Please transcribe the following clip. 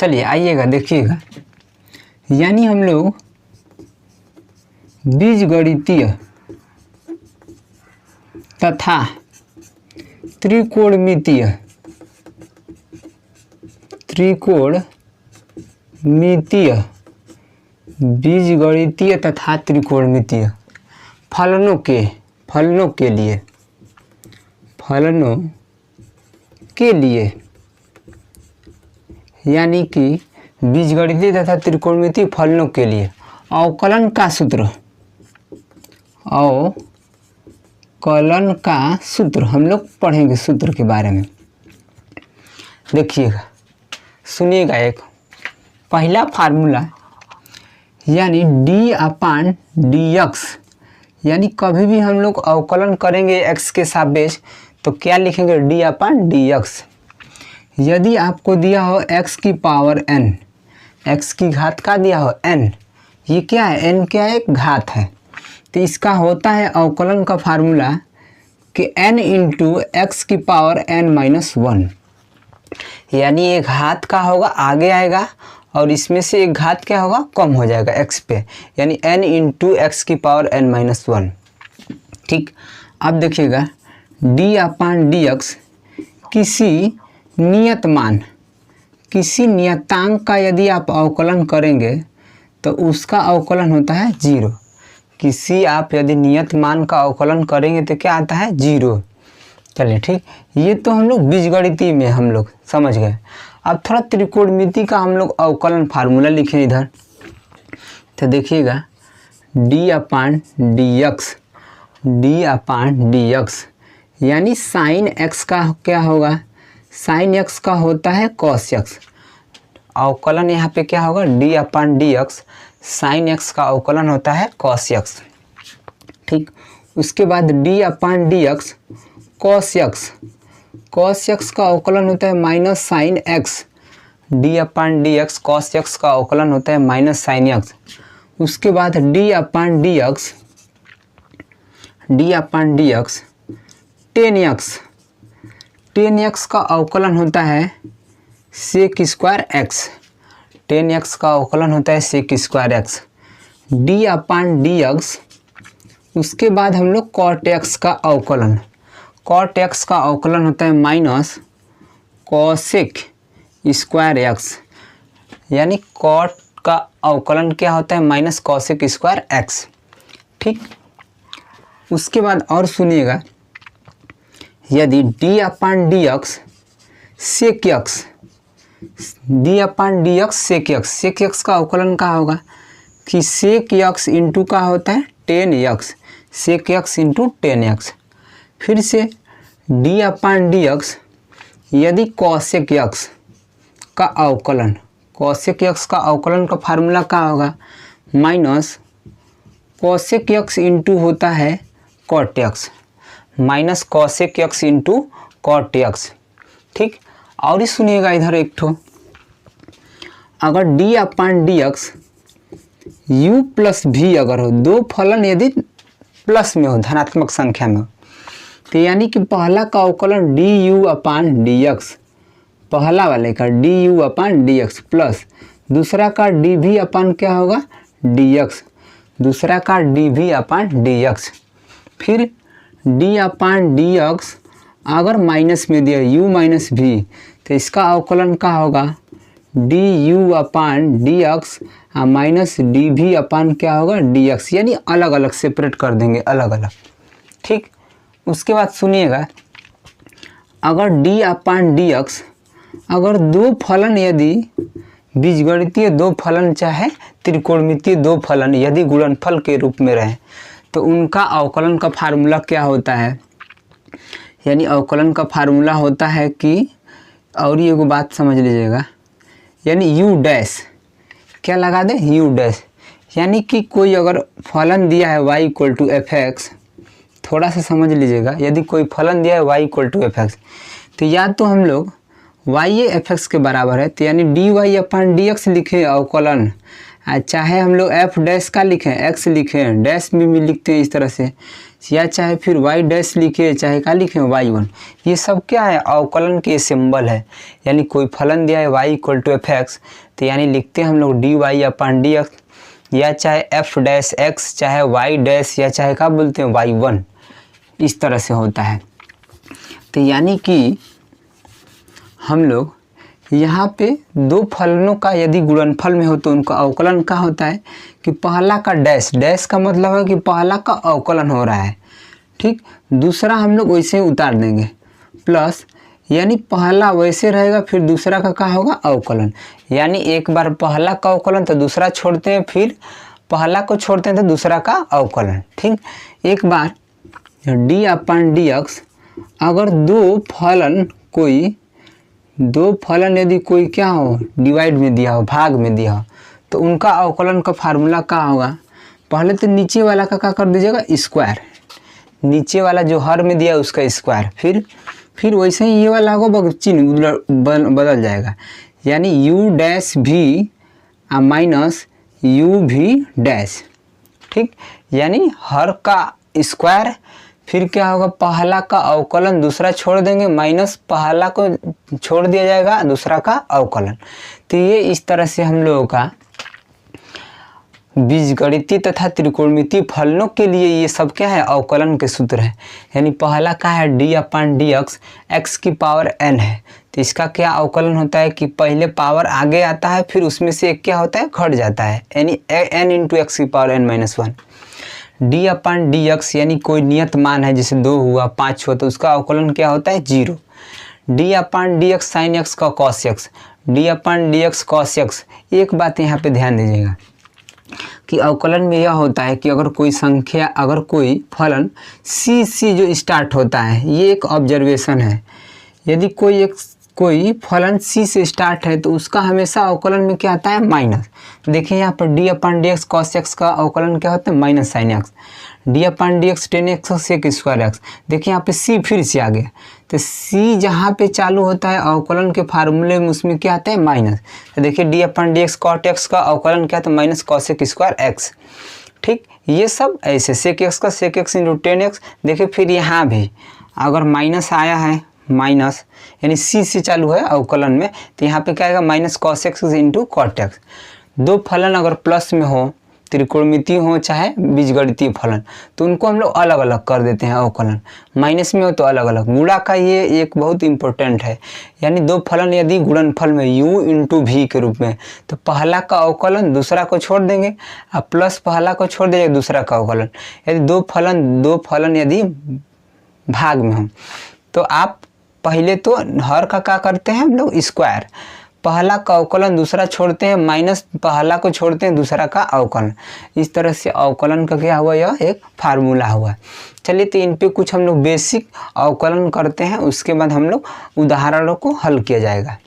चलिए आइएगा देखिएगा, यानी हम लोग बीजगणितीय तथा त्रिकोणमितीय बीजगणितीय तथा त्रिकोणमितीय फलनों के लिए यानी कि बीजगणितीय तथा त्रिकोणमितीय फलनों के लिए अवकलन का सूत्र हम लोग पढ़ेंगे। सूत्र के बारे में देखिएगा, सुनिएगा। एक पहला फार्मूला यानी d/dx, यानी कभी भी हम लोग अवकलन करेंगे x के सापेक्ष तो क्या लिखेंगे, d/dx। यदि आपको दिया हो x की पावर n, x की घात का दिया हो n, ये क्या है, n क्या है, एक घात है, तो इसका होता है अवकलन का फार्मूला कि n इंटू एक्स की पावर n-1, यानी एक घात का होगा आगे आएगा और इसमें से एक घात क्या होगा, कम हो जाएगा x पे, यानी n इंटू एक्स की पावर n-1। ठीक, अब देखिएगा d/dx किसी नियतांक का यदि आप अवकलन करेंगे तो उसका अवकलन होता है 0। किसी आप यदि नियत मान का अवकलन करेंगे तो क्या आता है, 0। चलिए ठीक, ये तो हम लोग बीजगणितीय में हम लोग समझ गए। अब थोड़ा त्रिकोणमिति का हम लोग अवकलन फार्मूला लिखें इधर, तो देखिएगा d/dx यानी साइन x का क्या होगा, साइन x का होता है cos x। अवकलन यहाँ पे क्या होगा, d/dx साइन x का अवकलन होता है cos x। ठीक, उसके बाद d/dx cos x का अवकलन होता है minus sine x। d/dx cos x का अवकलन होता है माइनस साइन x। उसके बाद d/dx tan x का अवकलन होता है sec² x। tan x का अवकलन होता है sec² x। d/dx उसके बाद हम लोग cot x का अवकलन, cot x का अवकलन होता है माइनस cosec² x, यानी cot का अवकलन क्या होता है, माइनस cosec² x। ठीक, उसके बाद और सुनिएगा, यदि d/dx sec x का अवकलन क्या होगा कि sec x इंटू का होता है tan x, sec x into tan x। फिर से d/dx यदि cosec x का अवकलन, cosec x का अवकलन का फार्मूला क्या होगा, माइनस cosec x इंटू होता है cot x, minus cosec x into cot x। ठीक, और ही सुनिएगा इधर एक ठो, अगर d/dx u प्लस v अगर हो, दो फलन यदि प्लस में हो, धनात्मक संख्या में हो, तो यानी कि पहला का अवकलन du/dx, पहला वाले का du/dx प्लस दूसरा का dv/ क्या होगा, dx, दूसरा का dv/dx। फिर d/dx अगर माइनस में दिया u माइनस v, तो इसका अवकलन क्या होगा, du/dx माइनस dv/ क्या होगा, dx, यानी अलग अलग सेपरेट कर देंगे, अलग अलग। ठीक, उसके बाद सुनिएगा, अगर d/dx अगर दो फलन यदि बीजगणितीय दो फलन चाहे त्रिकोणमितीय दो फलन यदि गुणनफल के रूप में रहे तो उनका अवकलन का फार्मूला क्या होता है, यानी अवकलन का फार्मूला होता है कि, और ये एगो बात समझ लीजिएगा, यानी u डैश क्या लगा दें, u डैश, यानी कि कोई अगर फलन दिया है y = f(x), थोड़ा सा समझ लीजिएगा, यदि कोई फलन दिया है y = f(x), तो या तो हम लोग y f(x) के बराबर है, तो यानी dy/dx लिखें अवकलन, चाहे हम लोग f डैश का लिखें, x लिखें, डैश में भी लिखते हैं इस तरह से, या चाहे फिर y डैश लिखे चाहे क्या लिखे y1, ये सब क्या है अवकलन के सिंबल है। यानी कोई फलन दिया है y equal to f x, तो यानी लिखते हैं हम लोग dy अपान डी एक्स, या चाहे f डैश एक्स चाहे y डैश या चाहे क्या बोलते हैं y1, इस तरह से होता है। तो यानी कि हम लोग यहाँ पे दो फलनों का यदि गुणनफल में हो तो उनका अवकलन क्या होता है कि पहला का डैश, डैश का मतलब है कि पहला का अवकलन हो रहा है, ठीक। दूसरा हम लोग वैसे ही उतार देंगे प्लस, यानी पहला वैसे रहेगा फिर दूसरा का क्या होगा अवकलन। यानी एक बार पहला का अवकलन तो दूसरा छोड़ते हैं, फिर पहला को छोड़ते हैं तो दूसरा का अवकलन, ठीक। एक बार डी अपान डी एक्स, अगर दो फलन यदि कोई क्या हो डिवाइड में दिया हो, भाग में दिया हो, तो उनका अवकलन का फार्मूला क्या होगा। पहले तो नीचे वाला का क्या कर दीजिएगा स्क्वायर, नीचे वाला जो हर में दिया उसका स्क्वायर, फिर वैसे ही ये वाला होगा चिन्ह बदल जाएगा। यानी यू डैश भी माइनस यू भी डैश, ठीक। यानी हर का स्क्वायर, फिर क्या होगा पहला का अवकलन दूसरा छोड़ देंगे, माइनस पहला को छोड़ दिया जाएगा दूसरा का अवकलन। तो ये इस तरह से हम लोगों का बीजगणितीय तथा त्रिकोणमितीय फलनों के लिए ये सब क्या है अवकलन के सूत्र है। यानी पहला क्या है D upon d x, x की पावर n है, तो इसका क्या अवकलन होता है कि पहले पावर आगे आता है फिर उसमें से एक क्या होता है घट जाता है, यानी n इंटू एक्स की power n minus 1। D upon d x यानी कोई नियत मान है, जैसे 2 हुआ 5 हुआ तो उसका अवकलन क्या होता है 0। D upon d x sine x का cos x, d upon d x cos x. एक बात यहाँ पे ध्यान दीजिएगा कि अवकलन में यह होता है कि अगर कोई संख्या, अगर कोई फलन सी जो स्टार्ट होता है, ये एक ऑब्जर्वेशन है। यदि कोई फलन सी से स्टार्ट है तो उसका हमेशा अवकलन में क्या आता है माइनस। देखिए यहाँ पर d upon d x cos x का अवकलन क्या होता है minus sine x, d upon d x tan x sec square x. देखिए यहाँ पे सी फिर से आ गया, तो सी जहाँ पे चालू होता है अवकलन के फार्मूले में उसमें क्या आता है माइनस। तो देखिए D upon d x cot x का अवकलन क्या था माइनस कॉसेक स्क्वायर एक्स, ठीक। ये सब ऐसे सेक एक्स का sec x into tan x. देखिए फिर यहाँ भी अगर माइनस आया है, माइनस यानी सी से चालू है अवकलन में, तो यहाँ पे क्या आएगा minus cos x into cot x. दो फलन अगर प्लस में हो, त्रिकोणमितीय हो चाहे बीजगणितीय फलन, तो उनको हम लोग अलग अलग कर देते हैं अवकलन। माइनस में हो तो अलग अलग। गुणा का ये एक बहुत इंपॉर्टेंट है, यानी दो फलन यदि गुणनफल में u इंटू भी के रूप में, तो पहला का अवकलन दूसरा को छोड़ देंगे और प्लस पहला को छोड़ देंगे दूसरा का अवकलन। यदि दो फलन यदि भाग में हो तो आप पहले तो हर का क्या करते हैं हम लोग स्क्वायर, पहला का अवकलन दूसरा छोड़ते हैं, माइनस पहला को छोड़ते हैं दूसरा का अवकलन। इस तरह से अवकलन का क्या हुआ, यह एक फार्मूला हुआ। चलिए तो इन पे कुछ हम लोग बेसिक अवकलन करते हैं, उसके बाद हम लोग उदाहरणों को हल किया जाएगा।